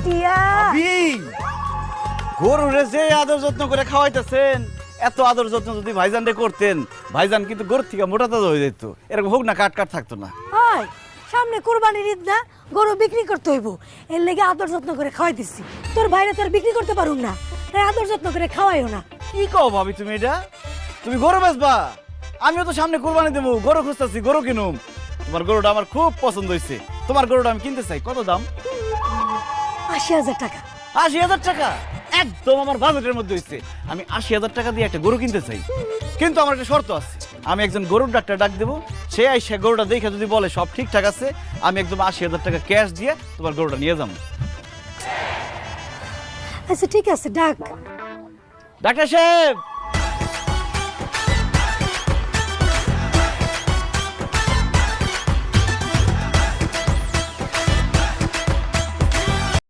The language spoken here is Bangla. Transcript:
টিয়া গরুরে যে আদর যত্ন করে খাওয়াইতেছেন, এত আদর যত্ন যদি ভাইজান রে করতেন, ভাইজান কিন্তু গরুর থেকে মোটা তাজা হয়ে যেত, এরকম হোক না কাট কাট থাকতো না। হয় সামনে কুরবানির ঈদ না, গরু বিক্রি করতে হইব, এর লেগে আদর যত্ন করে খাওয়াই দিচ্ছি। তোর ভাইরা তোর বিক্রি করতে পারুম না, তাই আদর যত্ন করে খাওয়াইও না। কি কও ভাবি তুমি এটা? তুমি গরু বেচবা? আমিও তো সামনে কুরবানি দেবো, গরু খুঁজতেছি, গরু কিনুম। তোমার গরুটা আমার খুব পছন্দ হয়েছে, তোমার গরুটা আমি কিনতে চাই। কত দাম? ৮০,০০০ টাকা। ৮০,০০০ টাকা? একদম আমার বাজেটের মধ্যে হয়েছে। আমি ৮০,০০০ টাকা দিয়ে একটা গরু কিনতে চাই, কিন্তু আমার একটা শর্ত আছে। আমি একজন গরুর ডাক্তার ডাক দেবো, সে আইসা গরুটা দেখে যদি বলে সব ঠিকঠাক আছে, আমি একদম ৮০,০০০ টাকা ক্যাশ দিয়ে তোমার গরুটা নিয়ে যাবো। আচ্ছা ঠিক আছে, ডাক। ডাক্তার সাহেব,